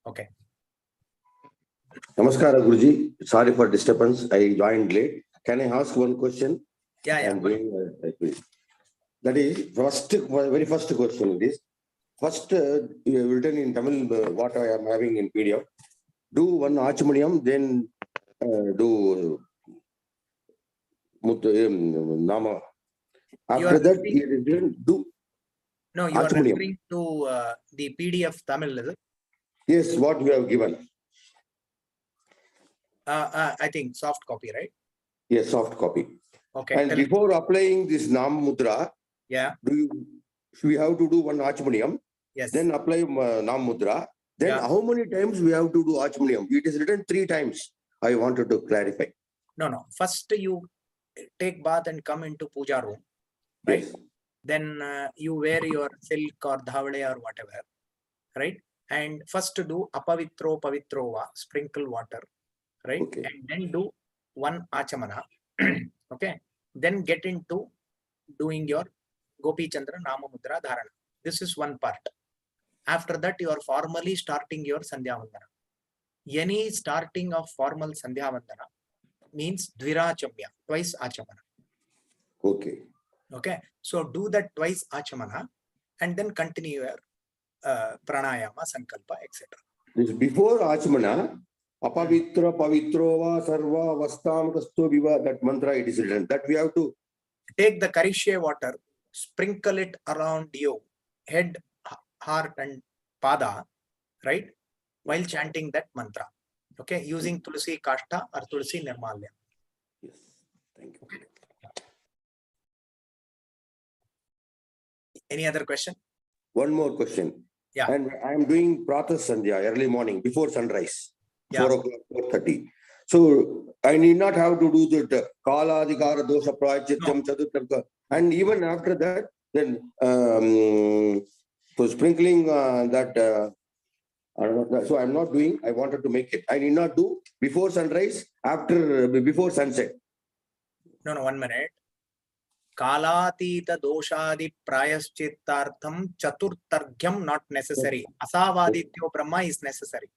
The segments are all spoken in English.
Okay. Namaskara, Guruji. Sorry for disturbance. I joined late. Can I ask one question? Yeah. That is very first question. It is first you have written in Tamil what I am having in PDF. Do one Achmaniyam, then do Nama. After that, do. No, you are referring to the PDF Tamil, is it? Yes, what you have given. I think soft copy, right? Yes, soft copy. Okay. And before applying this Nam Mudra, we have to do one Achmaniyam. Yes. Then apply Nam Mudra. Then how many times we have to do Achmaniyam? It is written 3 times. I wanted to clarify. No. First you take bath and come into puja room, right? Yes. Then you wear your silk or dhawale or whatever, right? And first do apavitro pavitrova, sprinkle water, right? Okay. And then do one achamana. Okay. Then get into doing your Gopi Chandra Nama Mudra Dharana. This is one part. After that, you are formally starting your Sandhya Vandana. Any starting of formal Sandhya Vandana means Dvirachamya, twice Achamana. Okay. Okay. So do that twice Achamana and then continue your Pranayama, Sankalpa, etc. Before Achamana, Apavitra, Pavitrova, Sarva, Vastam, Kasto, Viva, that mantra it is written. That we have to take the Karishe water, sprinkle it around you, head, heart, and pada, right? While chanting that mantra. Okay, using Tulsi Kashta or Tulsi Nirmalya. Yes, thank you. Okay. Any other question? One more question. Yeah. And I am doing Pratha Sandhya early morning before sunrise, 4 o'clock, 4:30. So I need not have to do the Kala Adhikara Dosha Prachityam Chaturtarka. And even after that, then so sprinkling that. So I'm not doing. I wanted to make it. I need not do before sunrise, before sunset. No, 1 minute. Kalatita doshadi prayaschittartham chaturtargyam not necessary. Asavadityo Brahma is necessary.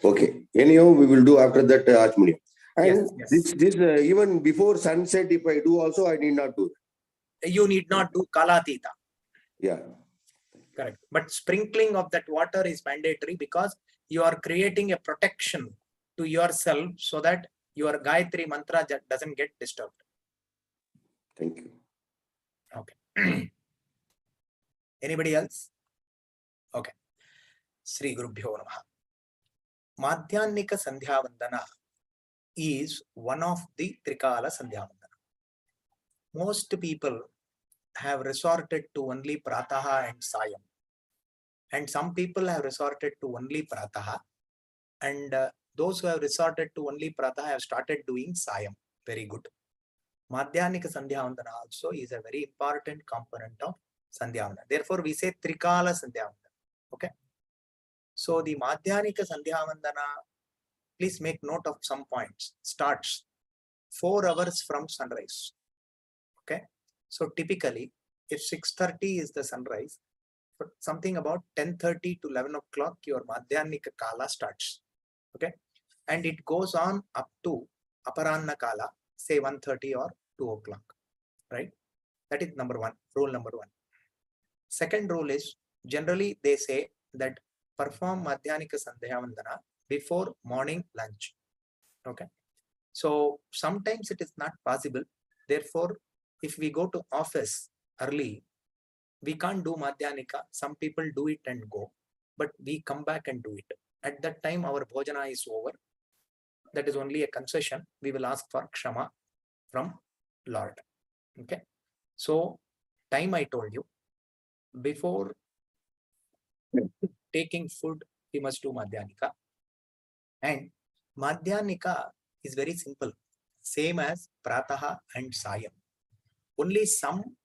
Okay. Anyhow, we will do after that Achmaniyam. And yes. This even before sunset, if I do also, I need not do. You need not do Kalatita. Yeah. Correct. But sprinkling of that water is mandatory because you are creating a protection to yourself so that your Gayatri mantra doesn't get disturbed. Thank you. Okay. Anybody else? Okay. Sri Gurubhyo Namaha. Madhyanika Sandhya Vandana is one of the Trikala Sandhya Vandana. Most people have resorted to only Prataha and Sayam. And some people have resorted to only Prataha. And those who have resorted to only Prataha have started doing Sayam. Very good. Madhyanika Sandhya Vandana also is a very important component of Sandhya Vandana. Therefore, we say Trikala Sandhya Vandana. Okay. So the Madhyanika Sandhya Vandana, please make note of some points. Starts 4 hours from sunrise. Okay. So typically, if 6:30 is the sunrise, something about 10:30 to 11 o'clock, your Madhyanika Kala starts. Okay. And it goes on up to Aparanna Kala, say 1:30 or 2 o'clock. Right. That is rule number 1. Second rule is, generally they say that perform Madhyanika Sandhya Vandana before morning lunch. Okay. So sometimes it is not possible. Therefore, if we go to office early, we can't do Madhyanika. Some people do it and go, but we come back and do it. At that time, our bhojana is over. That is only a concession. We will ask for Kshama from Lord. Okay. So time I told you, before taking food, we must do Madhyanika. And Madhyanika is very simple. Same as Prataha and Sayam. Only some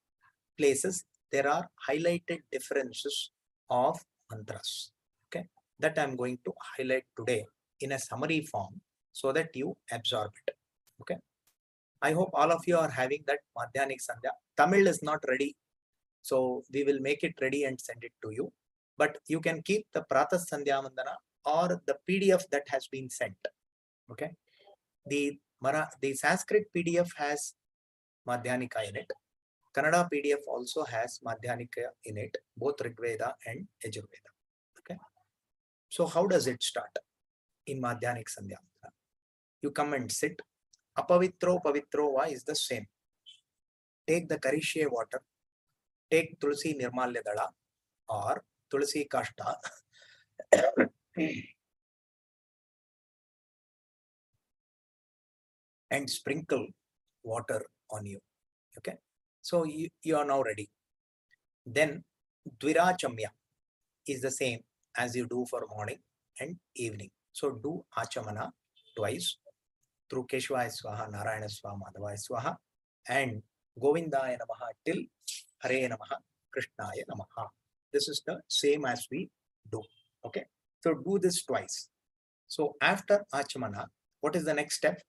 places there are highlighted differences of mantras. Okay. That I'm going to highlight today in a summary form so that you absorb it. Okay. I hope all of you are having that Madhyanik Sandhya. Tamil is not ready. So we will make it ready and send it to you. but you can keep the Pratah Sandhya Vandana or the PDF that has been sent. Okay. The Sanskrit PDF has Madhyanika in it. Kannada PDF also has Madhyanika in it, both Rigveda and Yajurveda. Okay. So how does it start in Madhyanik Sandhya Vandana? You come and sit. Apavitro Pavitro Va is the same. Take the Karishye water, take Tulsi Nirmalya Dala or Tulsi Kashta and sprinkle water on you. Okay. So you are now ready. Then Dvirachamya is the same as you do for morning and evening. So do Achamana twice through Keshvaya Swaha, Narayana Swaha, Madhavaya Swaha and Govindaya Namaha till Hare Namaha, Krishnaya Namaha. This is the same as we do. Okay. So do this twice. So after Achamana, what is the next step?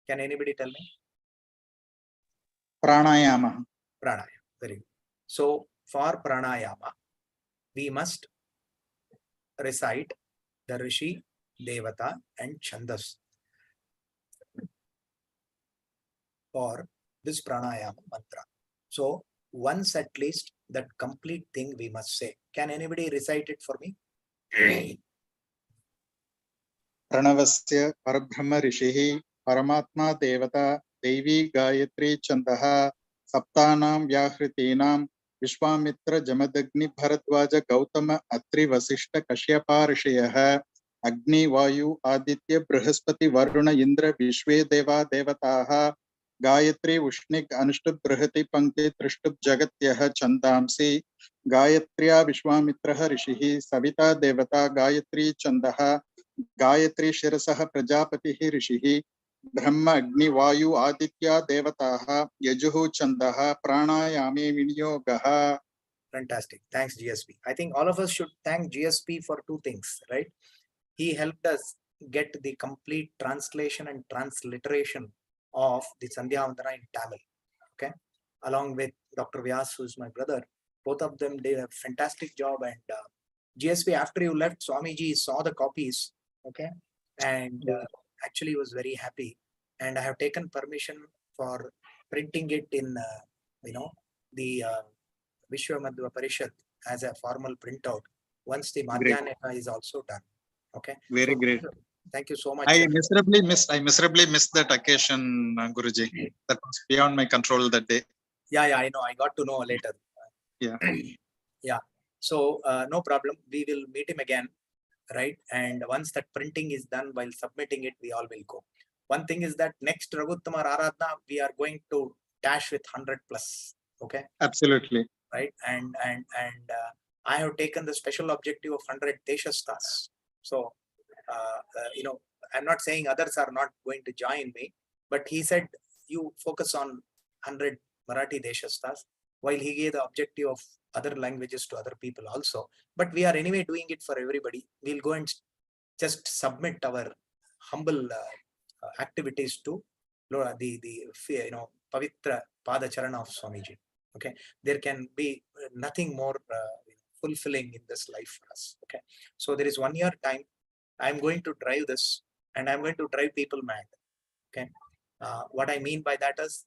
Can anybody tell me? Pranayama. Pranayama. Very good. So for pranayama, we must recite the Rishi, Devata and Chandas for this pranayama mantra. So once at least that complete thing we must say. Can anybody recite it for me? Pranavasya Parabrahma Rishihi Paramatma Devata Devi Gayatri Chandaha Saptanam Vyahritinam Vishwamitra Jamadagni Bharadwaja Gautama Atri Vasishta Kashyapa Rishiyah Agni Vayu Aditya Brihaspati Varuna Indra Vishwe Deva Devataha Gayatri Ushnik Anushtub Brihati Pankti Trishtub Jagatyaha Chandamsi Gayatriya Vishwamitraha Rishihi Savita Devata Gayatri Chandaha Gayatri Shirasaha Prajapatihi Rishihi Brahma Agni Vayu Aditya Devataha Yajuhu Chandaha Pranayami Vinyogaha. Fantastic. Thanks, GSP. I think all of us should thank GSP for two things, right? He helped us get the complete translation and transliteration of the Sandhya Vandana in Tamil. Okay. Along with Dr. Vyas, who is my brother. Both of them did a fantastic job. And GSP, after you left, Swamiji saw the copies. Okay. And actually was very happy. And I have taken permission for printing it in, the Vishwa Madhva Parishad as a formal printout once the Madhyanika is also done. Okay. Very so, great. Thank you so much. I miserably missed that occasion, Guruji. That was beyond my control that day. Yeah, I know. I got to know later. Yeah. Yeah. So no problem. We will meet him again, right? And once that printing is done, while submitting it, we all will go. One thing is that next Raghuttamar Aradhana, we are going to dash with 100 plus. Okay. Absolutely. Right. And I have taken the special objective of 100 Deshastas. So, I'm not saying others are not going to join me, but he said, you focus on 100 Marathi Deshastas, while he gave the objective of other languages to other people also. But we are anyway doing it for everybody. We'll go and just submit our humble activities to the Pavitra Padacharana of Swamiji. Okay, there can be nothing more fulfilling in this life for us. Okay, so there is 1 year time. I'm going to drive this, and I'm going to drive people mad. Okay, what I mean by that is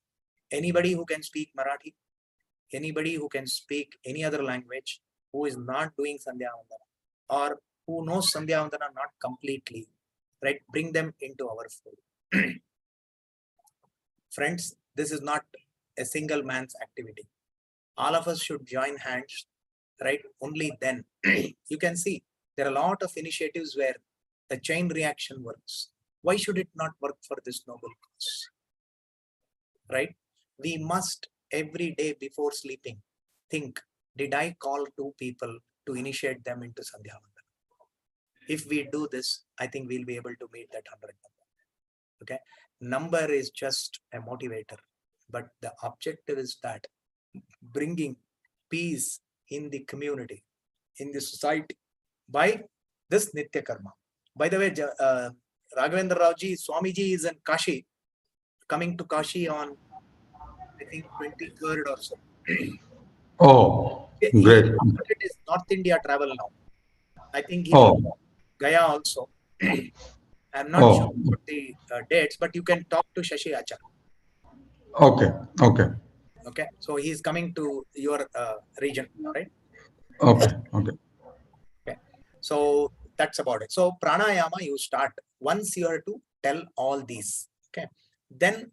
anybody who can speak Marathi, anybody who can speak any other language, who is not doing Sandhya Vandana or who knows Sandhya Vandana not completely, right? Bring them into our fold. Friends, this is not a single man's activity. All of us should join hands, right? Only then you can see there are a lot of initiatives where the chain reaction works. Why should it not work for this noble cause? Right? We must every day before sleeping think, did I call 2 people to initiate them into Sandhya Vandana? If we do this, I think we'll be able to meet that 100 number. Okay? Number is just a motivator, but the objective is that bringing peace in the community, in the society by this Nitya Karma. By the way, Raghavendra Rauji, Swamiji is in Kashi, coming to Kashi on, I think, 23rd or so. Oh, great. It is North India travel now. I think Oh, Gaya also. I'm not Oh. sure about the dates, but you can talk to Shashi Achar. okay, okay, Okay, so he's coming to your region, right? okay, okay. Okay, so that's about it. So pranayama, you start once you are to tell all these. Okay, then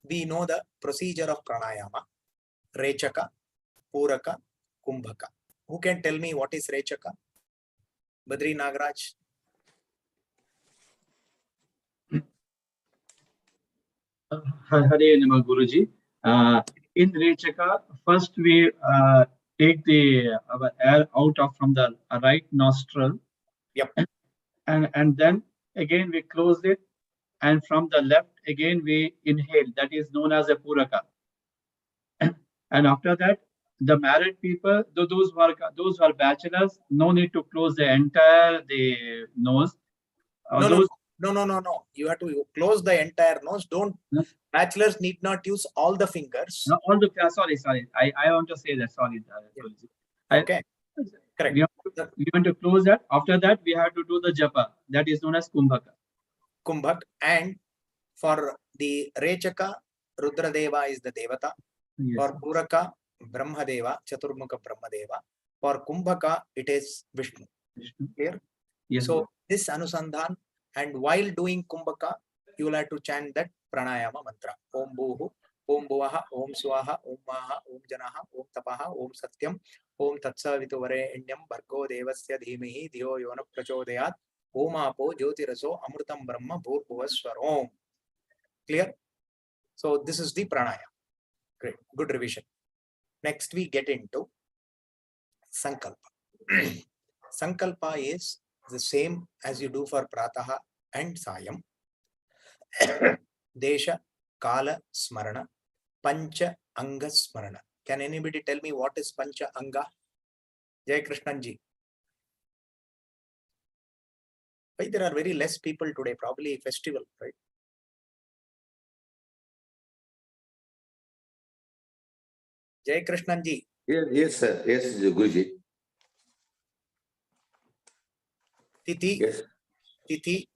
we know the procedure of pranayama: Rechaka, Puraka, Kumbhaka. Who can tell me what is Rechaka? Badri Nagaraj. Hare Nama Guruji. In Rechaka, first we take our air out from the right nostril. Yep. And then again we close it, and from the left again we inhale. That is known as a Puraka. And after that, the married people, those who are bachelors, no need to close the entire nose. No. You have to close the entire nose. Don't. No. Bachelors need not use all the fingers. No, sorry. I want to say that. Sorry. Guruji. Okay. Correct. We want to close that. After that, we have to do the japa. That is known as Kumbhaka. Kumbhak. And for the Rechaka, Rudradeva is the Devata. Yes. For Puraka, Brahmadeva, Chaturmukha Brahmadeva. For Kumbhaka, it is Vishnu. Clear? Yes. So this Anusandhan, and while doing Kumbhaka, you will have to chant that pranayama mantra. Om Bhuhu, Om Bhuvaha, Om Swaha, Om Maha, Om Janaha, Om Tapaha, Om Satyam, Om Tatsavitu Varenyam, Bhargo Devasya Dhimahi, Dhiyo Yona Prachodayat, Om Apo Jyotiraso, Amrutam Brahma, Bhurbhuvaswarom. Clear? So this is the pranayama. Great. Good revision. Next we get into Sankalpa. Sankalpa is the same as you do for Prataha and Sayam. Desha, Kala, Smarana, Pancha, Anga, Smarana. Can anybody tell me what is Pancha Anga? Jai Krishnanji. Why there are very less people today? Probably festival, right? Jai Krishnanji. Yes, sir. Yes, Guruji. Tithi, Yes. Tithi,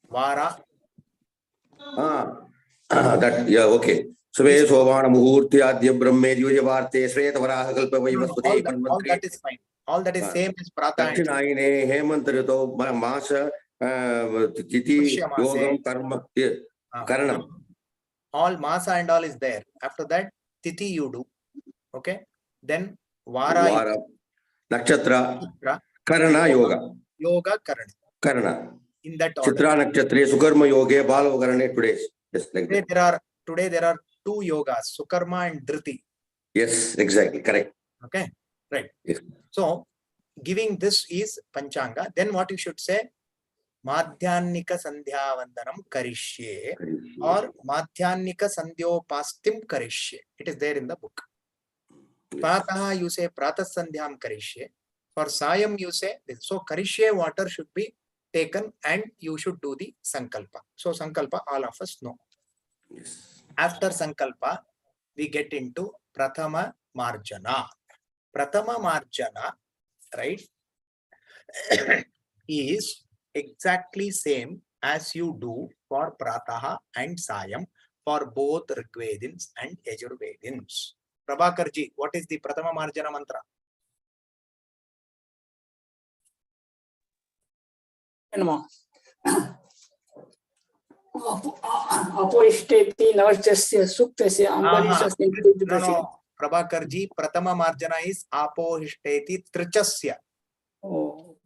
Vara. That, yeah, okay. Sve Sovana Muhurti Adya Brahme Yujavarte Sreta Varaha Kalpa Vaivasvate All that is fine. All that is same as Prata and Dakshinayine Hemantarito Masa Titi Yogam Karma Karanam. All Masa and all is there. After that, Tithi you do. Okay. Then Vara, Nakshatra, Karana Yoga. Yoga, Karana. In that order. Chitra Nakshatra, Sukarma Yoga, Balavakarane today. Yes, like that. Today there are two yogas, Sukarma and Dhriti. Yes, exactly. Correct. Okay. Right. Yes. So giving this is Panchanga. Then what you should say? Madhyanika Sandhya Vandanam Karishye or Madhyanika Sandhyopastim Karishye. It is there in the book. Prataha you say Pratas Sandhyam Karishye. For Sayam you say this. So Karishye water should be taken and you should do the Sankalpa. So Sankalpa all of us know. Yes. After Sankalpa, we get into Prathama Marjana. Prathama Marjana, right, is exactly same as you do for Prataha and Sayam for both Rigvedins and Yajurvedins. Prabhakarji, what is the Prathama Marjana mantra? Apoishteti Navachasya Suktasya Ambarishasya. No. Prabhakarji, Prathama Marjana is Apohishteti Trichasya. Oh,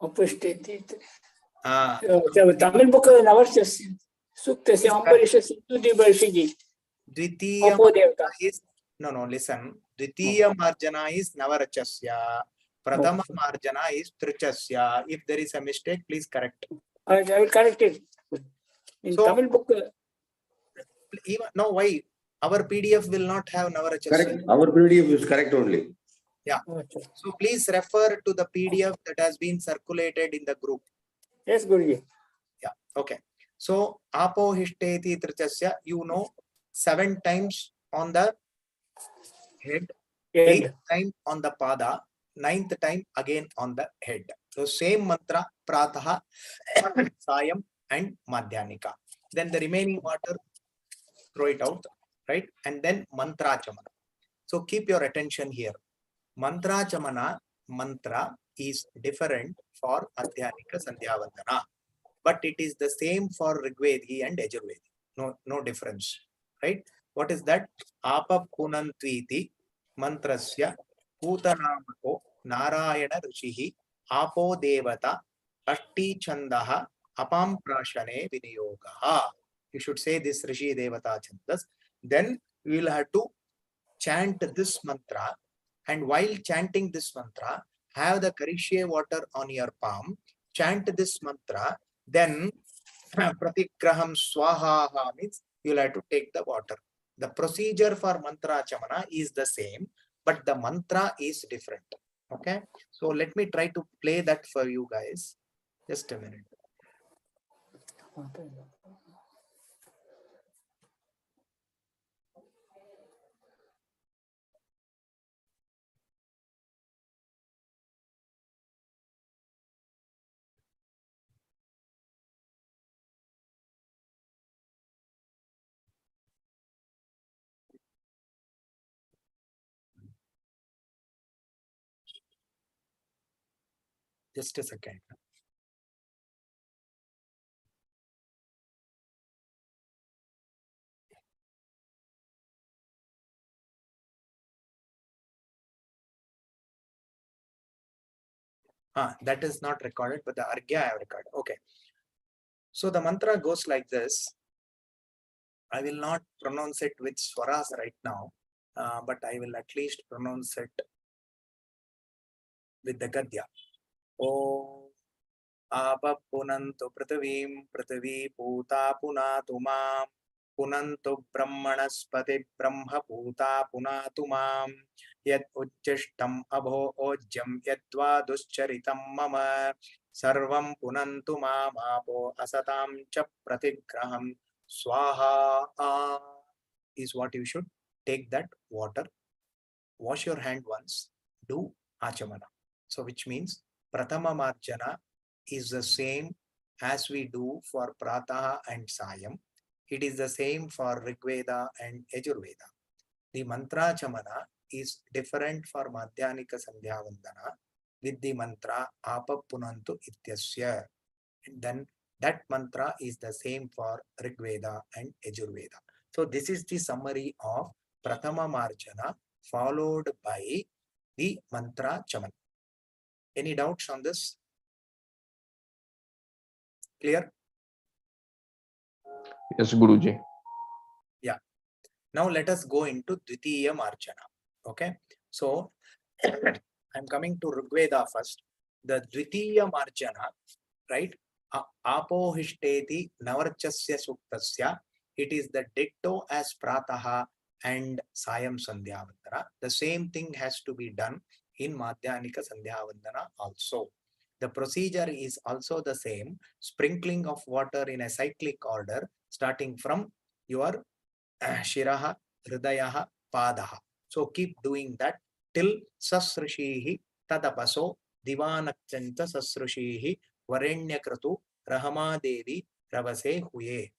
Apoishteti. Tamil book Navachasya Suktasya Ambarishasya Tudibarshigi. Dvitiya is listen. Dvitiya Marjana is Navarachasya. Prathama Marjana is Trichasya. If there is a mistake, please correct. I will correct it. In Tamil book. No, why? Our PDF will not have Navarachasya. Correct. Our PDF is correct only. Yeah. So please refer to the PDF that has been circulated in the group. Yes, Guruji. Yeah. Okay. So Apohishteti Trichasya, 7 times on the head, 8th time on the pada, 9th time again on the head. So same mantra, Prataha, Sayam and Madhyanika. Then the remaining water, throw it out, right? And then Mantra Chamana. So keep your attention here. Mantra Chamana, mantra is different for Madhyanika Sandhya Vandana, but it is the same for Rigvedi and Yajurvedi. No difference, right? What is that? Apa Punantviti Mantrasya Putanamako Narayana Rishihi Apo Devata Ashti Chandaha Apam Prashane Viniyogaha. You should say this Rishi Devata Chandas. Then we will have to chant this mantra, and while chanting this mantra, have the Karishye water on your palm, chant this mantra, then Pratikraham Swaha means you will have to take the water. The procedure for mantra chamana is the same, but the mantra is different. Okay, so let me try to play that for you guys. Just a minute. Just a second. That is not recorded, but the Argya I have recorded. Okay. So the mantra goes like this. I will not pronounce it with swaras right now, but I will at least pronounce it with the Gadya. Om Apa Punantu Pratavim Pratavi Puta Punatu Mam Punantu Brahmanaspati Brahma Puta Punatu Mam Yad Ujjishtam Abho Ojjam Yadva Duscharitam Mama Sarvam Punantu Mam Apo Asatam Cha Pratigraham Swaha is what you should take that water, wash your hand once, do Achamana. So which means Pratama Marjana is the same as we do for Prataha and Sayam. It is the same for Rigveda and Yajurveda. The mantra chamana is different for Madhyanika Sandhya Vandana with the mantra Apa Punantu Ityasya. And then that mantra is the same for Rigveda and Yajurveda. So this is the summary of Pratama Marjana followed by the mantra chamana. Any doubts on this? Clear? Yes, Guruji. Yeah. Now let us go into Dvitiya Marjana. Okay. So I'm coming to Rigveda first. The Dvitiya Marjana, right? Apohishteti Navarchasya Suktasya. It is the ditto as Prataha and Sayam Sandhya Vandana. The same thing has to be done in Madhyanika Sandhya Vandana also. The procedure is also the same, sprinkling of water in a cyclic order, starting from your Shiraha, Hridayaha, Padaha. So keep doing that till Sasrishihi Tadapaso Divanakchanta Sasrishihi Varenyakratu Rahama Devi Ravase Huye.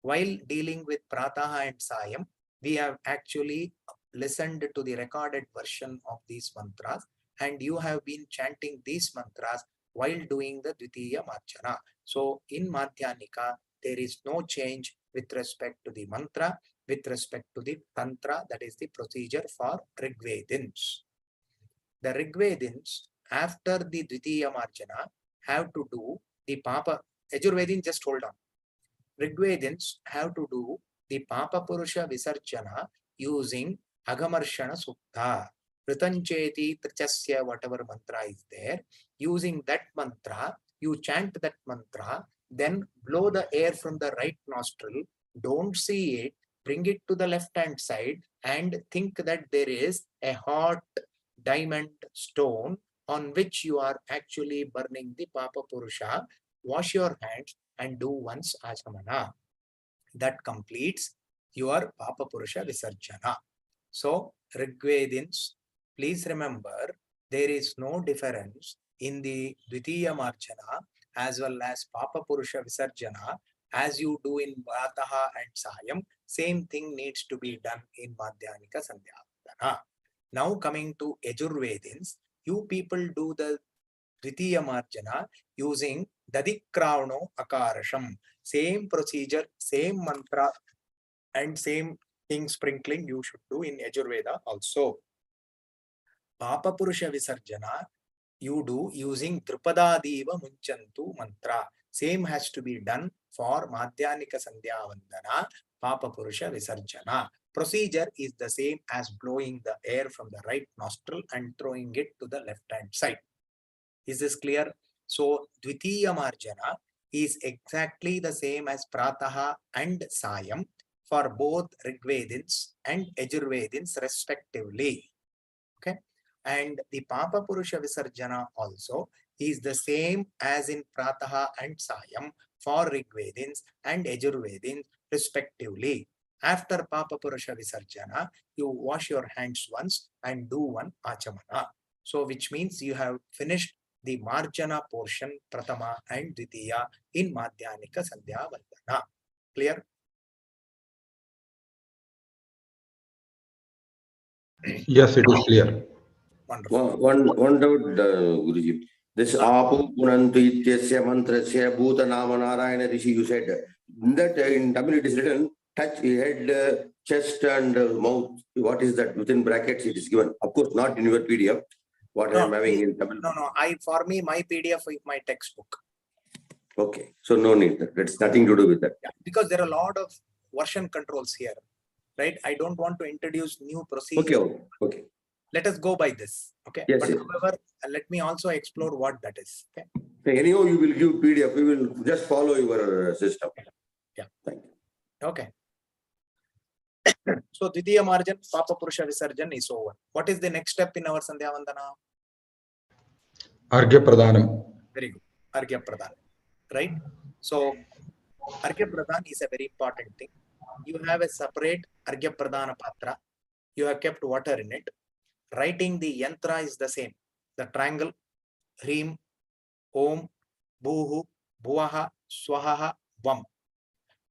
While dealing with Prataha and Sayam, we have actually listened to the recorded version of these mantras, and you have been chanting these mantras while doing the Dvitiya Marjana. So in Madhyanika, there is no change with respect to the mantra, with respect to the tantra, that is the procedure for Rigvedins. The Rigvedins, after the Dvitiya Marjana, have to do the Papa. Yajurvedins, just hold on. Rigvedins have to do the Papa Purusha Visarjana using Agamarshana Sukta. Pritancheti Trichasya, whatever mantra is there, using that mantra, you chant that mantra, then blow the air from the right nostril, don't see it, bring it to the left hand side and think that there is a hot diamond stone on which you are actually burning the Papa Purusha. Wash your hands and do once Achamana. That completes your Papa Purusha Visarjana. So Rigvedins, please remember, there is no difference in the Dvitiya Marjana as well as Papa Purusha Visarjana, as you do in Prataha and Sayam, same thing needs to be done in Madhyanika Sandhya. Now coming to Yajurvedins, you people do the Dvitiya Marjana using Dadikravano Akarasham. Same procedure, same mantra and same thing sprinkling you should do in Yajurveda also. Papa Purusha Visarjana you do using Drupadadiva Munchantu mantra. Same has to be done for Madhyanika Sandhya Vandana, Papa Purusha Visarjana. Procedure is the same as blowing the air from the right nostril and throwing it to the left hand side. Is this clear? So Dvitiya Marjana is exactly the same as Prataha and Sayam for both Rigvedins and Yajurvedins respectively. Okay. And the Papa Purusha Visarjana also is the same as in Prataha and Sayam for Rigvedins and Yajurvedins respectively. After Papa Purusha Visarjana, you wash your hands once and do one Achamana. So which means you have finished the Marjana portion, Pratama and Dvitiya in Madhyanika Sandhya Vandana. Clear? Yes, it is clear. Wonderful. One doubt, Guruji. This Apu Punantu Ityasya Mantrasya Bhuta Nama Narayana Rishi, you said that in Tamil it is written touch head, chest and mouth. What is that? Within brackets it is given. Of course, not in your PDF. What I am having in Tamil. No. For me, my PDF is my textbook. Okay. So no need. That's nothing to do with that. Yeah, because there are a lot of version controls here, right? I don't want to introduce new procedures. Okay. Let us go by this. Okay. Yes, but yes. however, let me also explore what that is. Okay. Anyhow, you will give PDF. We will just follow your system. Yeah. Thank you. Okay. So Dvitiya Marjan, Papa Purusha Visarjan is over. What is the next step in our Sandhya Vandana? Arghya Pradhanam. Very good. Arghya Pradhan. Right? So Arghya Pradhan is a very important thing. You have a separate Arghya Pradhana Patra. You have kept water in it. Writing the yantra is the same. The triangle, Hrim, Om, Bhuhu, Bhuvaha, Swaha, Vam.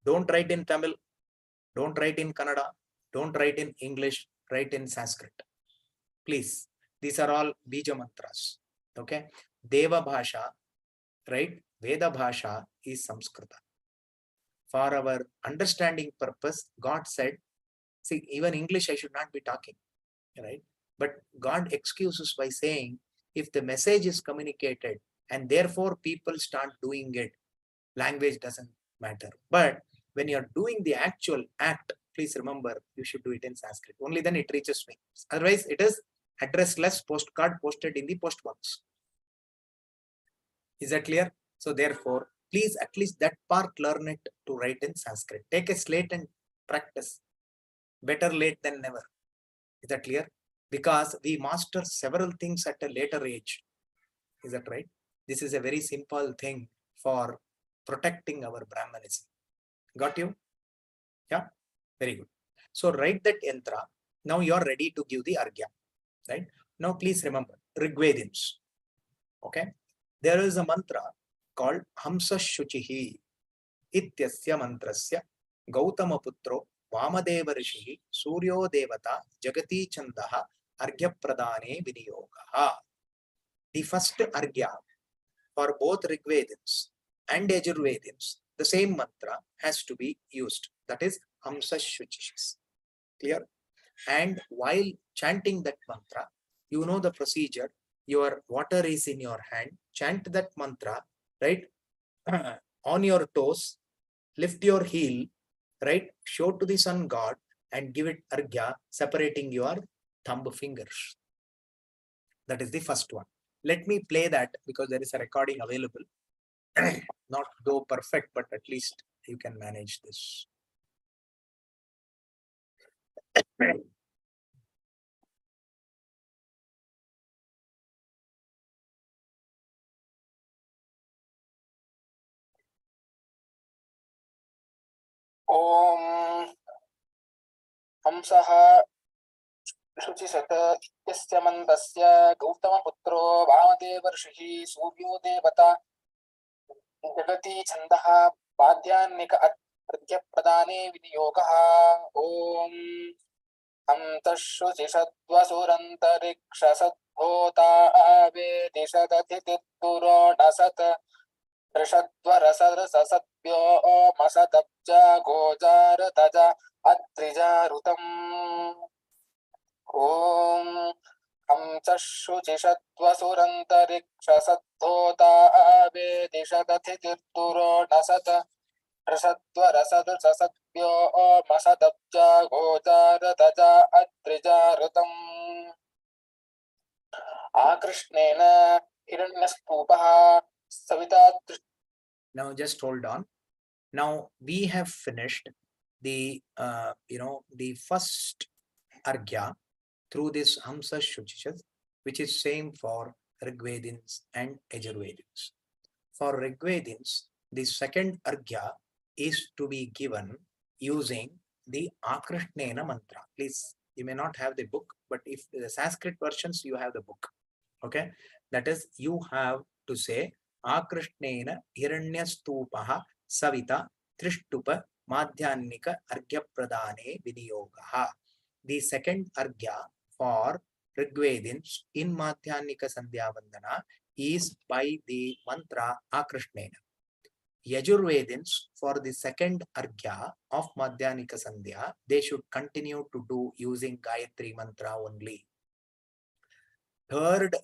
Don't write in Tamil. Don't write in Kannada. Don't write in English. Write in Sanskrit. Please. These are all Bija mantras. Okay. Deva Bhasha, right? Veda Bhasha is Samskrita. For our understanding purpose, God said, see, even English I should not be talking, right? But God excuses by saying, if the message is communicated and therefore people start doing it, language doesn't matter. But when you're doing the actual act, please remember, you should do it in Sanskrit. Only then it reaches me. Otherwise, it is addressless postcard posted in the postbox. Is that clear? So therefore, please at least that part learn it to write in Sanskrit. Take a slate and practice. Better late than never. Is that clear? Because we master several things at a later age. Is that right? This is a very simple thing for protecting our Brahmanism. Got you? Yeah? Very good. So write that yantra. Now you are ready to give the arghya. Right? Now please remember, Rigvedins. Okay? There is a mantra called Hamsa Shuchihi Ityasya Mantrasya Gautama Putro Vamadeva Rishihi Suryo Devata Jagati Chandaha Arghya Pradhane Viniyogaha. The first arghya for both Rigvedins and Yajurvedins, the same mantra has to be used. That is Hamsa Shuchis. Clear? And while chanting that mantra, you know the procedure. Your water is in your hand. Chant that mantra, right? On your toes, lift your heel, right? Show to the sun god and give it arghya, separating your thumb fingers. That is the first one. Let me play that because there is a recording available. Not though perfect, but at least you can manage this. Om Hamsaha Shuchisata Ityasya Mantasya Gautama Putro Vamadeva देवर्षिः सूर्यो देवता जगति छन्दः माध्याह्निक अर्घ्यप्रदाने विनियोगः ॐ हन्तशुचिषद्वसुरन्तरिक्षसद्भूता वेदिषदधितिर्पुरोडसत् ऋषद्वरसदृससद्भ्यो मसदब्जा गोजारतज अद्रिजारुतम् ॐ हंसशुचिषद्वसुरन्तरिक्षसद्भूता वेदिषदधितिर्पुरोडसत् ऋषद्वरसदृससद्भ्यो मसदब्जा गोचारतज अद्रिजारुतम् आकृष्णेन हिरण्यस्तूपः Savita. Now just hold on. Now we have finished the the first argya through this Hamsa Shuchishas, which is same for Rigvedins and Yajurvedins. For Rigvedins, the second argya is to be given using the Akrishnena mantra. Please, you may not have the book, but if the Sanskrit versions, you have the book. Okay, that is, you have to say Akrishnena Hiranyastupaha Savita Trishtupa Madhyanika Argya Pradane Viniyogaha. The second argya for Rigvedins in Madhyanika Sandhya Vandana is by the mantra Akrishnena. Yajurvedins, for the second argya of Madhyanika Sandhya, they should continue to do using Gayatri mantra only. Third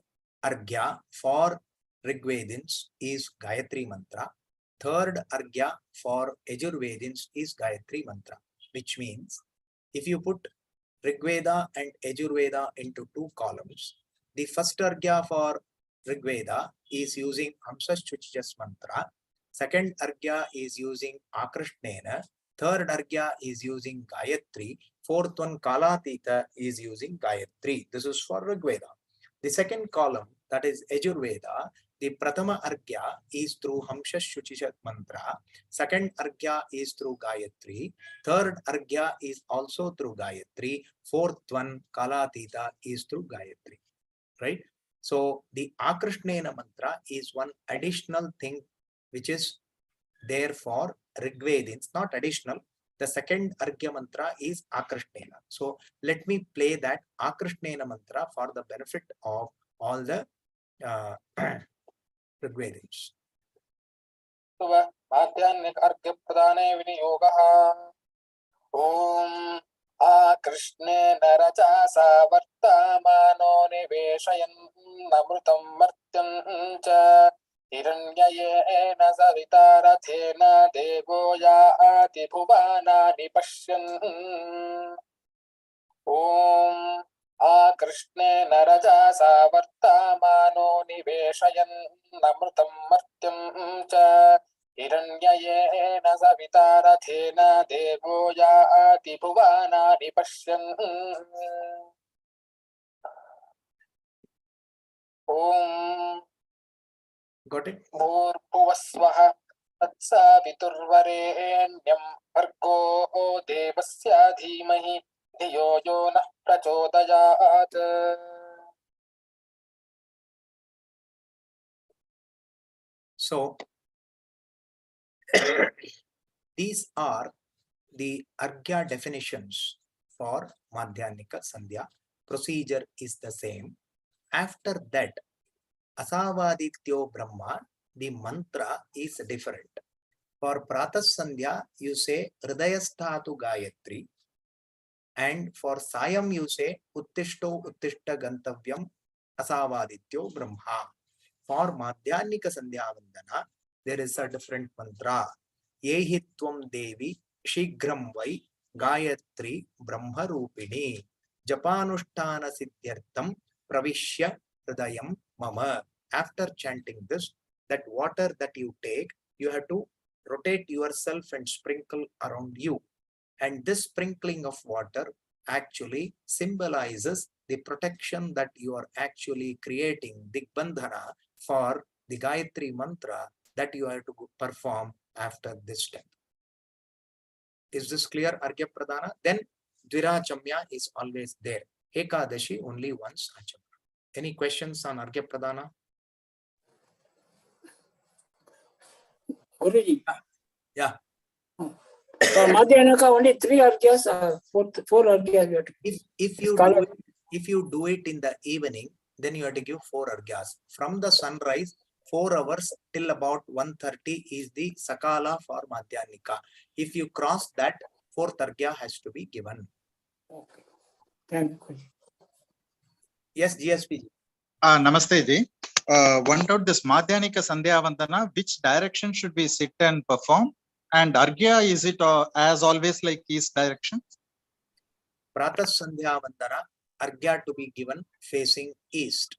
argya for Rigvedins is Gayatri mantra. Third argya for Yajurvedins is Gayatri mantra, which means if you put Rigveda and Yajurveda into two columns, the first argya for Rigveda is using Hamsa Shuchijas mantra. Second argya is using Akrishnena. Third argya is using Gayatri. Fourth one, Kalatita, is using Gayatri. This is for Rigveda. The second column, that is Yajurveda, the Prathama argya is through Hamsa Shuchishat mantra. Second argya is through Gayatri. Third argya is also through Gayatri. Fourth one, Kalatita, is through Gayatri. Right? So the Akrishnena mantra is one additional thing which is there for Rigvedins, not additional. The second argya mantra is Akrishnena. So let me play that Akrishnena mantra for the benefit of all the Rigvedins. Madhyanik argya pradane viniyogaha. Om Akrishnena rajasa vartamano niveshayan namrutam martyam cha Hiranyayena savitarathena devo yaati bhuvana nipashyan. Om Akrishnena rajasa vartamano niveshayan namrutam martyam cha Hiranyayena savitarathena devo yaati bhuvana nipashyan. Om. Got it? Bhurpuvasvaha tatsaviturvarenyam bhargo devasya dhimahi dhiyo yo nah prachodayat. So these are the argya definitions for Madhyanika Sandhya. Procedure is the same. After that, Asavadityo Brahma, the mantra is different. For Pratas Sandhya, you say Hridayasthatu Gayatri. And for Sayam, you say Uttishto Uttishta Gantavyam Asavadityo Brahma. For Madhyanika Sandhya Vandana, there is a different mantra. Yehitvam Devi Shigram Vai Gayatri Brahma Rupini Japanushtana Siddhyartham Pravishya Hridayam Mama. After chanting this, that water that you take, you have to rotate yourself and sprinkle around you. And this sprinkling of water actually symbolizes the protection that you are actually creating, Digbandhana, for the Gayatri mantra that you have to perform after this step. Is this clear, Argya Pradana? Then Dvirachamya is always there. Ekadashi only once Achamya. Any questions on Argya Pradana? Guruji. Yeah. For Madhyanaka, only 3 argyas, 4 argyas we have to. If you do it in the evening, then you have to give 4 argyas. From the sunrise, 4 hours till about 1:30 is the sakala for Madhyanika. If you cross that, 4th argya has to be given. Okay. Thank you, Guruji. Yes, GSP. Namaste ji. One doubt, this Madhyanika Sandhya Vandana, which direction should we sit and perform? And Argya, is it as always like east direction? Pratah Sandhya Vandana, Argya to be given facing east.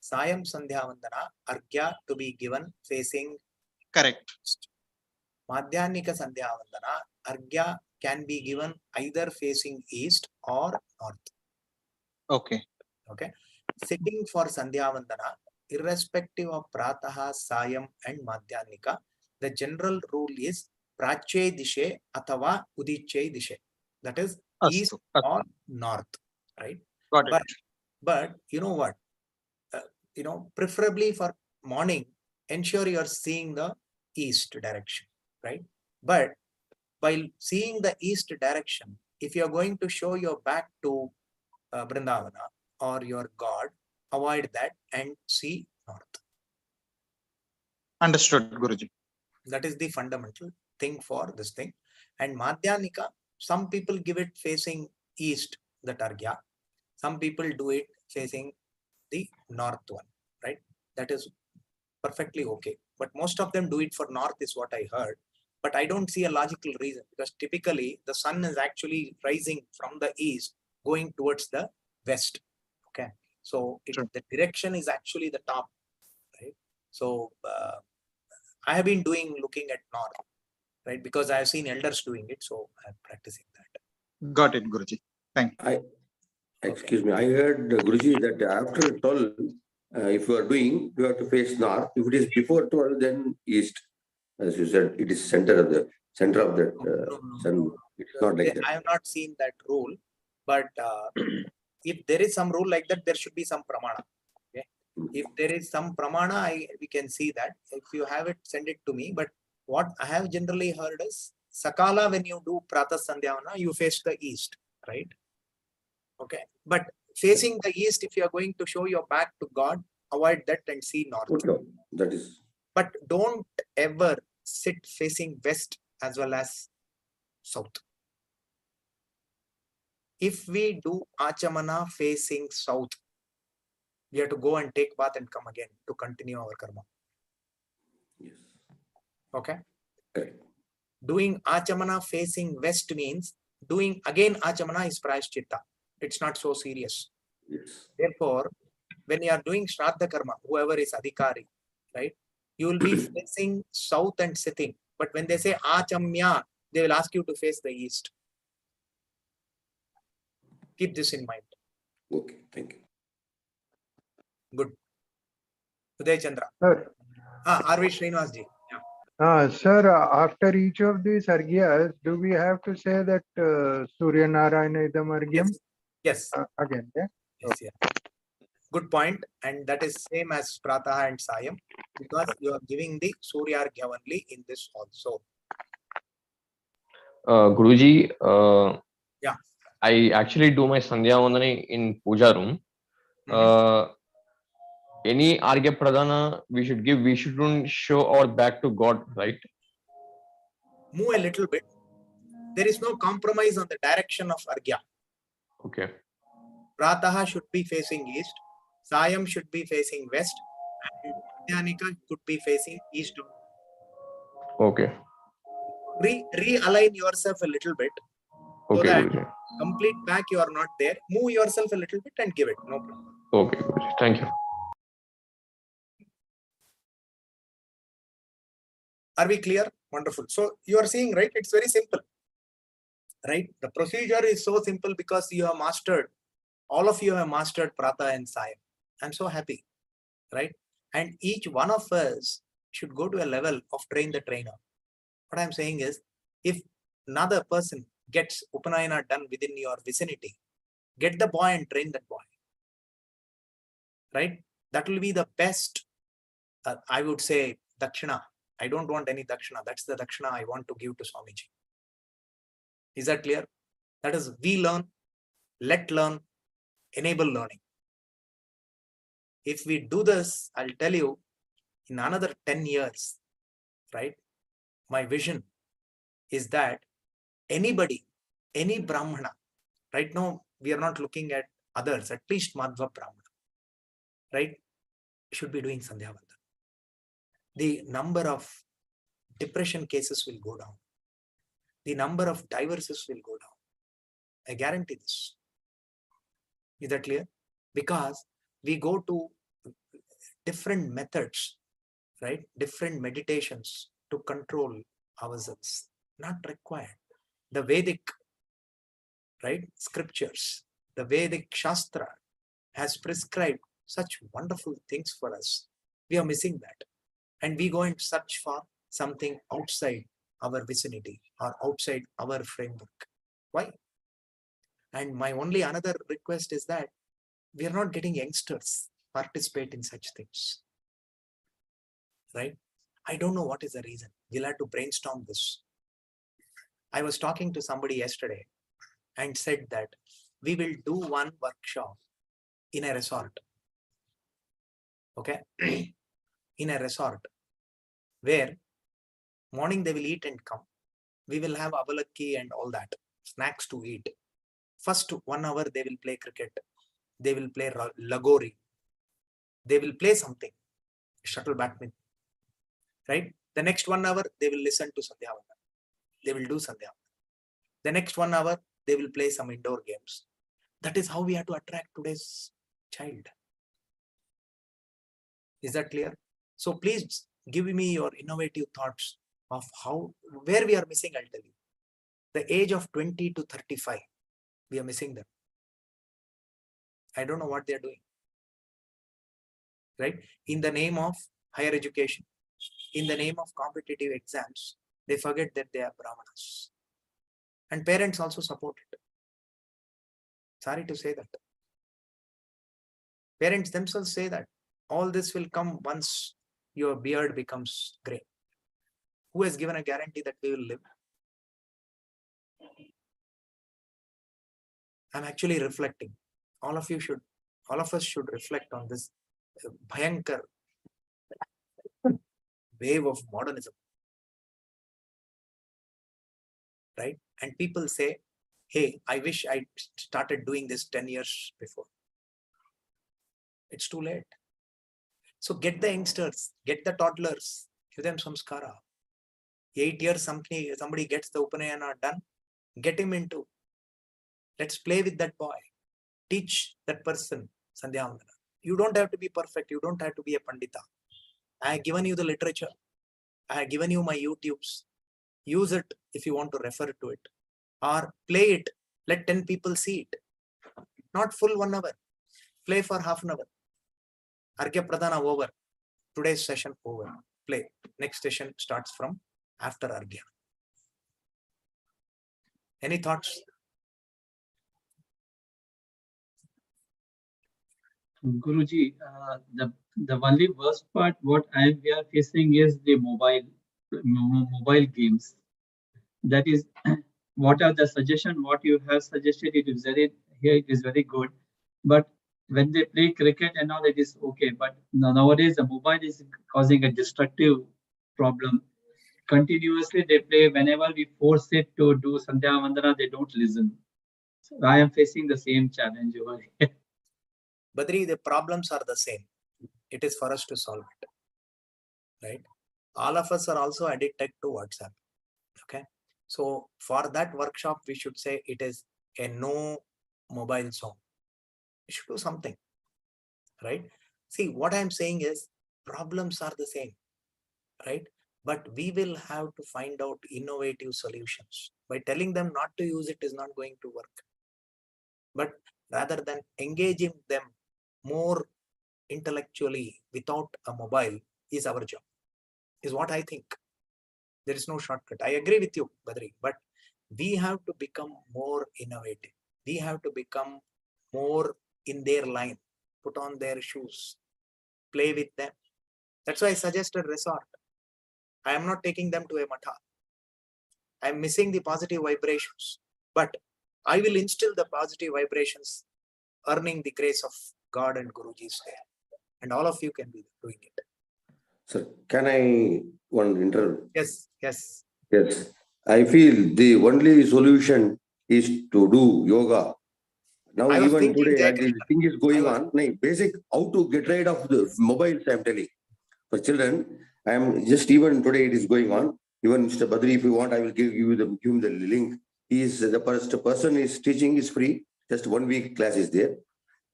Sayam Sandhya Vandana, Argya to be given facing Correct. east. Madhyanika Sandhya Vandana, Argya can be given either facing east or north. Okay. Okay. Sitting for Sandhya Vandana, irrespective of Prataha, Sayam and Madhyanika, the general rule is Prache Dishe Athava Udiche Dishe. That is east or north, right? Got it. But you know what? Preferably for morning, ensure you are seeing the east direction, right? But while seeing the east direction, if you are going to show your back to Vrindavana or your God, avoid that and see north. Understood, Guruji. That is the fundamental thing for this thing. And Madhyanika, some people give it facing east, the Targya. Some people do it facing the north one, right? That is perfectly okay. But most of them do it for north is what I heard. But I don't see a logical reason, because typically the sun is actually rising from the east going towards the west. Okay. So the direction is actually the top, right? So I have been looking at north, right? Because I have seen elders doing it. So I'm practicing that. Got it, Guruji. Thank you. Excuse me, I heard Guruji that after 12, if you are doing, you have to face north. If it is before 12, then east. As you said, it is center of the sun. It's not like that. I have not seen that rule, but if there is some rule like that, there should be some pramana. Okay, if there is some pramana, we can see that. If you have it, send it to me. But what I have generally heard is Sakala, when you do Pratah Sandhyavana, you face the east, right? Okay, but facing the east, if you are going to show your back to God, avoid that and see north. Okay. That is. But don't ever sit facing west as well as south. If we do Achamana facing south, we have to go and take bath and come again to continue our karma. Yes. Okay. Okay. Doing Achamana facing west means doing again Achamana is Prayashchitta. It's not so serious. Yes. Therefore, when you are doing Shraddha Karma, whoever is Adhikari, right, you will be facing south and sitting. But when they say Achamya, they will ask you to face the east. Keep this in mind. Okay, thank you. Good. Uday Chandra. Sir, R.V. Srinivas ji. Yeah. sir, after each of these argyas, do we have to say that Surya Narayana Idam Argyam? Yes. Again, yeah? Yes, yeah. Good point. And that is same as Prataha and Sayam, because you are giving the Surya Argya only in this also. Guruji, Yeah. I actually do my Sandhya Vandana in puja room. Any Argya Pradhana we should give, we shouldn't show our back to God, right? Move a little bit. There is no compromise on the direction of Argya. Okay. Prataha should be facing east, Sayam should be facing west, and Madhyanika could be facing east. Okay. Realign yourself a little bit. So Okay, that Guruji. complete back you are not there. Move yourself a little bit and give it. No problem. Okay, Guruji. Thank you. Are we clear? Wonderful. So you are seeing, right? It's very simple, right? The procedure is so simple because you have mastered, all of you have mastered Prata and Sayam. I'm so happy, right? And each one of us should go to a level of train the trainer. What I'm saying is, if another person gets Upanayana done within your vicinity, get the boy and train that boy, right? That will be the best, I would say, Dakshina I don't want any dakshina. That's the dakshina I want to give to Swamiji. Is that clear? That is, we learn, let learn, enable learning. If we do this, I'll tell you, in another 10 years, right? My vision is that anybody, any Brahmana, right now we are not looking at others, at least Madhva Brahmana, right? Should be doing Sandhya Vandana. The number of depression cases will go down. The number of divorces will go down. I guarantee this. Is that clear? Because we go to different methods, right? Different meditations to control ourselves. Not required. The Vedic, right, scriptures, the Vedic Shastra has prescribed such wonderful things for us. We are missing that. And we go and search for something outside our vicinity or outside our framework. Why? And my only another request is that we are not getting youngsters participate in such things. Right? I don't know what is the reason. We'll have to brainstorm this. I was talking to somebody yesterday and said that we will do one workshop in a resort. Okay? In a resort where morning they will eat and come. We will have avalakki and all that, snacks to eat. First 1 hour they will play cricket. They will play lagori. They will play something, shuttle badminton. Right? The next 1 hour they will listen to Sandhya Vandana. They will do Sandhya Vandana. The next 1 hour they will play some indoor games. That is how we have to attract today's child. Is that clear? So please give me your innovative thoughts of how, where we are missing, I'll tell you. The age of 20 to 35, we are missing them. I don't know what they are doing. Right? In the name of higher education, in the name of competitive exams, they forget that they are Brahmanas. And parents also support it. Sorry to say that. Parents themselves say that all this will come once your beard becomes grey. Who has given a guarantee that we will live? I'm actually reflecting. All of us should reflect on this bhayankar wave of modernism. Right? And people say, hey, I wish I started doing this 10 years before. It's too late. So get the youngsters, get the toddlers, give them samskara. 8 years somebody gets the Upanayana done, get him into. Let's play with that boy. Teach that person Sandhya Vandana. You don't have to be perfect. You don't have to be a Pandita. I have given you the literature. I have given you my YouTubes. Use it if you want to refer to it. Or play it. Let 10 people see it. Not full 1 hour. Play for half an hour. Argya Pradhana over. Today's session over. Play. Next session starts from after Argya. Any thoughts? Guruji, the only worst part we are facing is the mobile games. That is, what are the suggestion? What you have suggested, it is very good. But when they play cricket and all, it is okay. But nowadays the mobile is causing a destructive problem. Continuously they play. Whenever we force it to do Sandhya Vandana, they don't listen. So I am facing the same challenge over here. Badri, the problems are the same. It is for us to solve it. Right? All of us are also addicted to WhatsApp. Okay. So for that workshop, we should say it is a no mobile zone. We should do something. Right? See, what I'm saying is problems are the same. Right? But we will have to find out innovative solutions. By telling them not to use it is not going to work. But rather than engaging them more intellectually without a mobile is our job, is what I think. There is no shortcut. I agree with you, Badri, but we have to become more innovative. We have to become more in their line, put on their shoes, play with them. That's why I suggested resort. I am not taking them to a matha. I am missing the positive vibrations, but I will instill the positive vibrations, earning the grace of God and Guruji's there. And all of you can be doing it. Sir, can I Yes, yes. Yes, I feel the only solution is to do yoga. Now, I was even thinking, today, Jai and the Krishna, thing is going on, like basic how to get rid of the mobiles, I'm telling. For children, I am just even today it is going on. Even Mr. Badri, if you want, I will give him the link. He is the first person is teaching is free. Just 1 week class is there.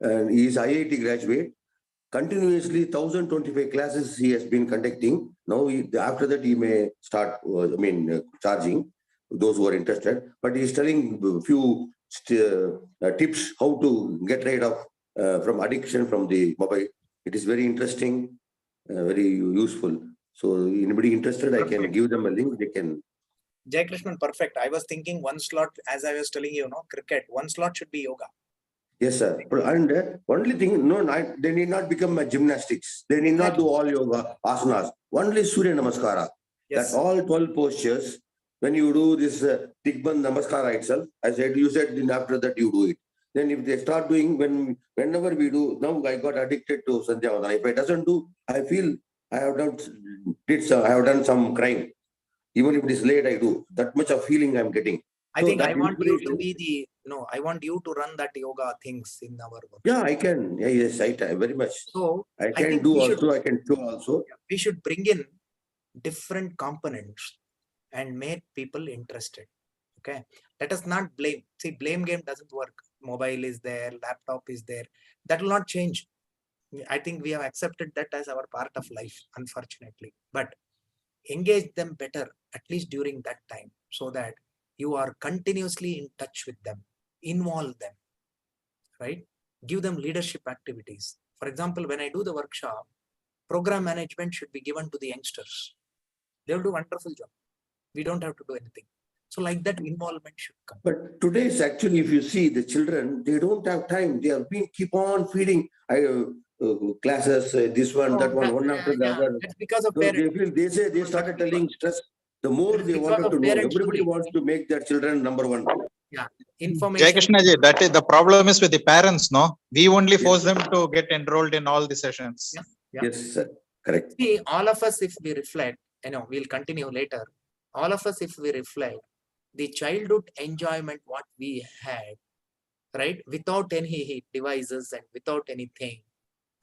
And he is IIT graduate. Continuously 1025 classes he has been conducting. Now, after that, he may start, charging those who are interested. But he is telling a few tips how to get rid of from addiction from the mobile. It is very interesting, very useful. So, anybody interested, I can give them a link. They can. Jai Krishna, perfect. I was thinking one slot, as I was telling you, cricket, one slot should be yoga. Yes, sir. And only thing, they need not become gymnastics. They need not do all yoga, asanas. Only Surya Namaskara. Yes. That all 12 postures, when you do this Digband Namaskara itself, you said, then after that you do it. Then if they start doing, whenever we do, now I got addicted to Sandhya Vandana. If I doesn't do, I feel I have done some crime. Even if it is late, I do. That much of feeling I'm getting. I think I want you to be I want you to run that yoga things in our workshop. Yeah, I can. Yeah, yes, I very much. So I can do also, I can show also. We should bring in different components and make people interested. Okay. Let us not blame. See, blame game doesn't work. Mobile is there, laptop is there. That will not change. I think we have accepted that as our part of life, unfortunately. But engage them better, at least during that time, so that you are continuously in touch with them, involve them, right? Give them leadership activities. For example, when I do the workshop, program management should be given to the youngsters. They will do a wonderful job. We don't have to do anything. So like that involvement should come. But today's actually, if you see the children, they don't have time. They are being keep on feeding classes, this one, that one after the other. That's because of So parents. they started telling stress. The more they wanted to know, everybody wants to make their children number one. Yeah, Jai information. Krishna ji, that is the problem is with the parents, no? We only force them to get enrolled in all the sessions. Yeah. Yes, sir. Correct. See, all of us, if we reflect, we'll continue later. All of us, if we reflect, the childhood enjoyment what we had, right, without any devices and without anything,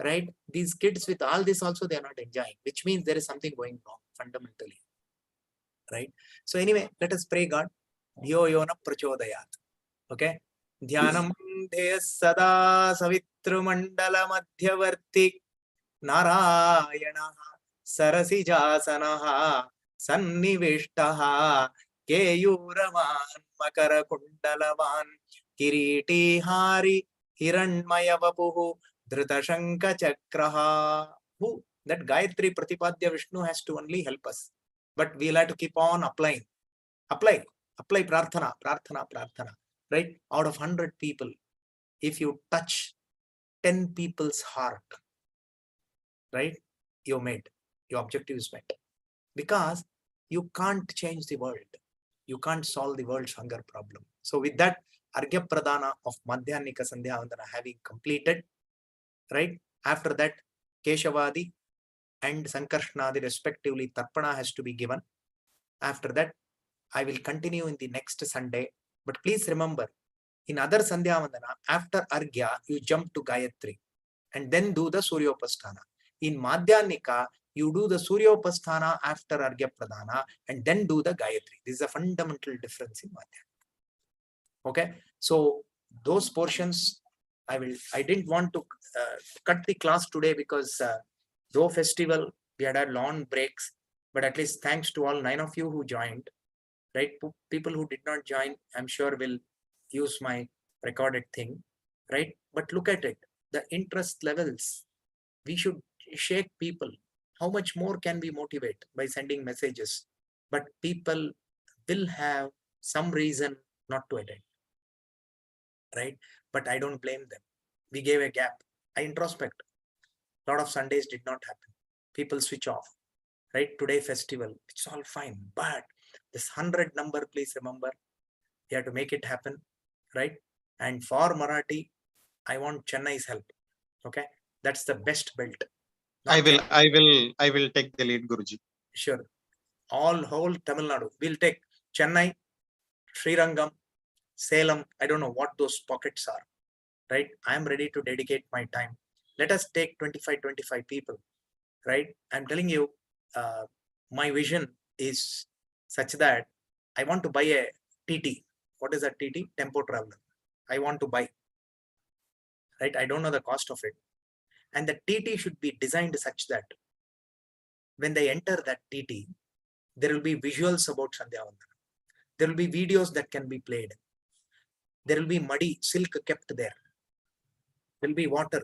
right? These kids with all this also they are not enjoying, which means there is something going wrong fundamentally, right? So anyway, let us pray God. Dhyo yona prachodayat. Okay. Dhyanam dheyas sada savitru mandala madhyavarti Narayana Sarasijasanaha Sannivishtaha Keyuravan Makara Kundalavan Kiriti Hari Hiranmayavapuhu Dhritashanka Chakraha. Who? That Gayatri Pratipadya Vishnu has to only help us. But we'll have to keep on applying. Apply prarthana. Right? Out of 100 people, if you touch 10 people's heart, right, your objective is met, because you can't change the world, you can't solve the world's hunger problem. So with that, Argya Pradana of Madhyanika Sandhya Vandana having completed, right, after that Keshavadi and Sankarshnadi respectively Tarpana has to be given. After that, I will continue in the next Sunday. But please remember, in other Sandhya Vandana, after Argya you jump to Gayatri and then do the Suryopasthana. In Madhyanika, you do the Suryopasthana after Argya Pradana and then do the Gayatri. This is a fundamental difference in Madhyanika. Okay, so those portions I didn't want to cut the class today because though festival we had long breaks, but at least thanks to all 9 of you who joined, right? People who did not join, I'm sure will use my recorded thing, right? But look at it, the interest levels, we should shake people. How much more can we motivate by sending messages? But people will have some reason not to attend, right? But I don't blame them. We gave a gap. I introspect. A lot of Sundays did not happen. People switch off. right? Today festival, it's all fine. But this 100 number, please remember, you have to make it happen, right? And for Marathi, I want Chennai's help. Okay, that's the best belt. I will take the lead, Guruji. Sure. Whole Tamil Nadu. We'll take Chennai, Srirangam, Salem. I don't know what those pockets are, right? I am ready to dedicate my time. Let us take 25 people, right? I'm telling you, my vision is such that I want to buy a TT. What is that TT? Tempo Traveler. I want to buy, right? I don't know the cost of it. And the TT should be designed such that when they enter that TT, there will be visuals about Sandhya Vandana. There will be videos that can be played. There will be muddy silk kept there. There will be water,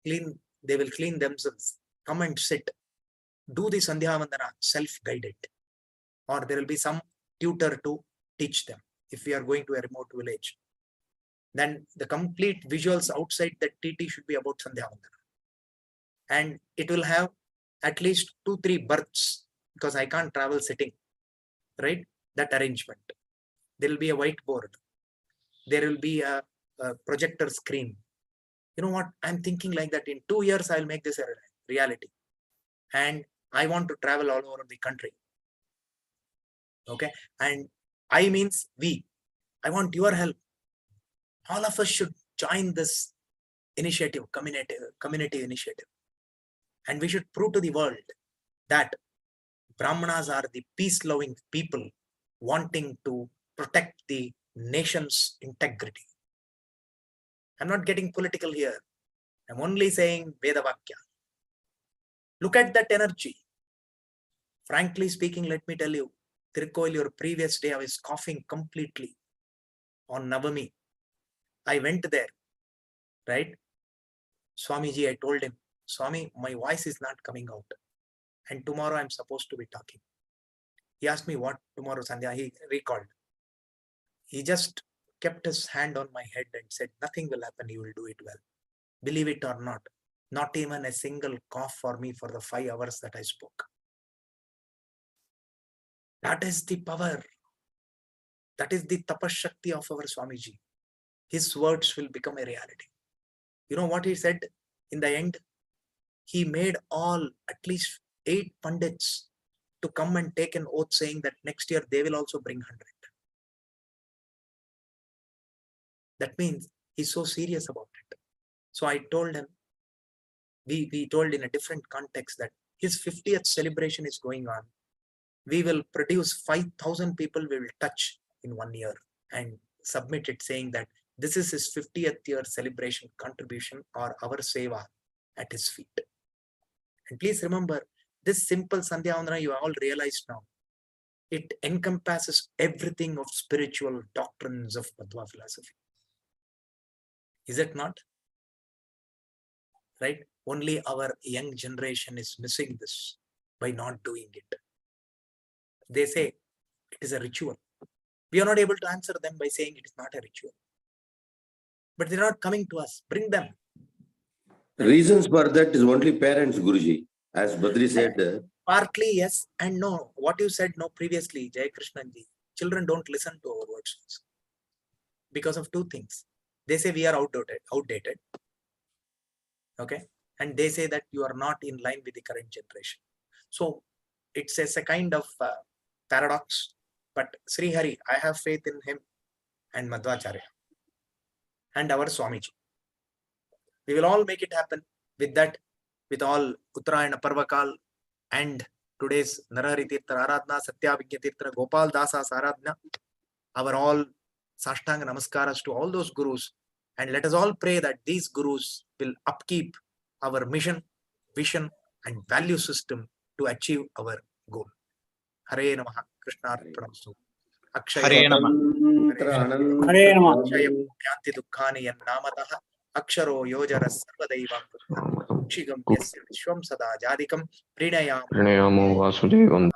clean. They will clean themselves. Come and sit. Do the Sandhya Vandana self-guided. Or there will be some tutor to teach them. If we are going to a remote village, then the complete visuals outside that TT should be about Sandhya Vandana. And it will have at least 2-3 berths, because I can't travel sitting, right? That arrangement. There will be a whiteboard. There will be a projector screen. You know what? I'm thinking like that. In 2 years, I'll make this a reality. And I want to travel all over the country. Okay. And I means we. I want your help. All of us should join this initiative, community initiative. And we should prove to the world that Brahmanas are the peace-loving people wanting to protect the nation's integrity. I'm not getting political here. I'm only saying Vedavakya. Look at that energy. Frankly speaking, let me tell you, Tirukkoil, your previous day, I was coughing completely on Navami. I went there, right? Swamiji, I told him, Swami, my voice is not coming out. And tomorrow I'm supposed to be talking. He asked me what tomorrow, Sandhya. He recalled. He just kept his hand on my head and said, nothing will happen. You will do it well. Believe it or not, not even a single cough for me for the 5 hours that I spoke. That is the power. That is the tapashakti of our Swamiji. His words will become a reality. You know what he said in the end? He made at least 8 Pandits to come and take an oath saying that next year they will also bring 100. That means he's so serious about it. So I told him, we told in a different context that his 50th celebration is going on. We will produce 5,000 people we will touch in 1 year and submit it saying that this is his 50th year celebration contribution or our seva at his feet. And please remember, this simple Sandhya Vandana you all realized now, it encompasses everything of spiritual doctrines of Madhva philosophy. Is it not? Right? Only our young generation is missing this by not doing it. They say it is a ritual. We are not able to answer them by saying it is not a ritual. But they're not coming to us. Bring them. Reasons for that is only parents, Guruji. As Badri said. Partly yes and no. What you said no previously, Jai Krishnanji. Children don't listen to our words because of 2 things. They say we are outdated. Okay. And they say that you are not in line with the current generation. So it's a kind of paradox. But Sri Hari, I have faith in him and Madhvacharya and our Swamiji. We will all make it happen with that, with all Uttarayana Parvakal and today's Narahari Tirtha Aradhana, Satyavigya Tirtha, Gopal Dasas Aradhana, our all Sashtanga Namaskaras to all those gurus. And let us all pray that these gurus will upkeep our mission, vision, and value system to achieve our goal. Hare Namaha, Krishna Arpanamstu. Hare Nama. Hare Nama. Akshaya Yanti Dukkhani Yan Namataha Aksharo Yojara Sarvadaivam Shigam Yasya Vishwam Sada Jadikam Prinayam Pranayamo Vasudevam.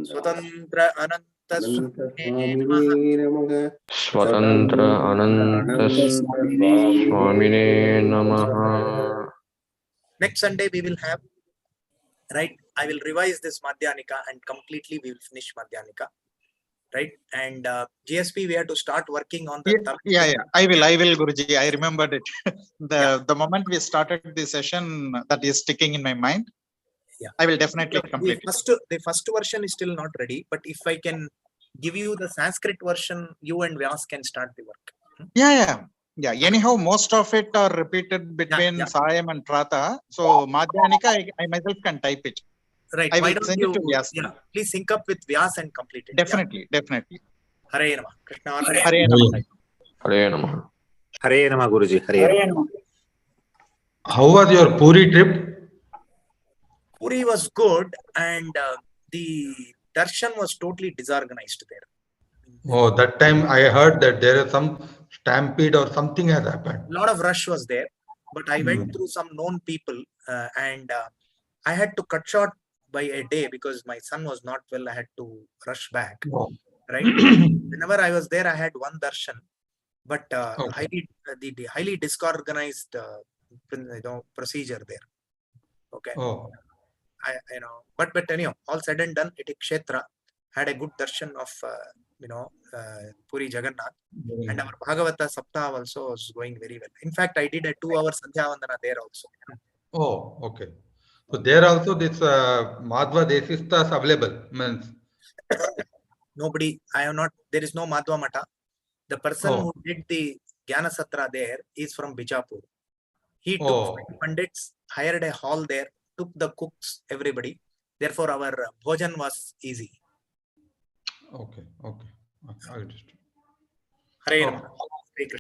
Swatantra Ananta Swatantra Ananta Swamine Namaha. Next Sunday we will have right? I will revise this Madhyanika and completely we will finish Madhyanika, right? And GSP, we have to start working on the Tamil. Yeah. I will, Guruji. I remembered it. The moment we started the session, that is sticking in my mind. Yeah. I will definitely complete it. The first version is still not ready, but if I can give you the Sanskrit version, you and Vyas can start the work. Yeah. Anyhow, most of it are repeated between Sayam and Prata. So Madhyanika, I myself can type it. Right. I Why will don't send you? it to Vyas. Yeah. Please sync up with Vyas and complete it. Definitely. Yeah? Hare Namah. Krishna Arpana. Hare Namah. Hare Namah. Hare Namah, Guruji. Hare Namah. How was your Puri trip? Puri was good, and the darshan was totally disorganized there. Oh, that time I heard that there is some stampede or something has happened. A lot of rush was there, but I went through some known people, and I had to cut short by a day because my son was not well. I had to rush back. Oh. Right. Whenever I was there, I had one darshan, but Okay. highly disorganized procedure there. Okay. Oh. But anyhow, all said and done, it Kshetra had a good darshan of Puri Jagannath, and our Bhagavata Saptaha also was going very well. In fact, I did a 2-hour Sandhya Vandana there also. Oh, okay. So there also this Madhva Desistas available means. Nobody, there is no Madhva Mata. The person who did the Jnana Satra there is from Bijapur. He took 5 pandits, hired a hall there, took the cooks, everybody. Therefore, our bhojan was easy. Okay. I understand. Hare Okay. Namah.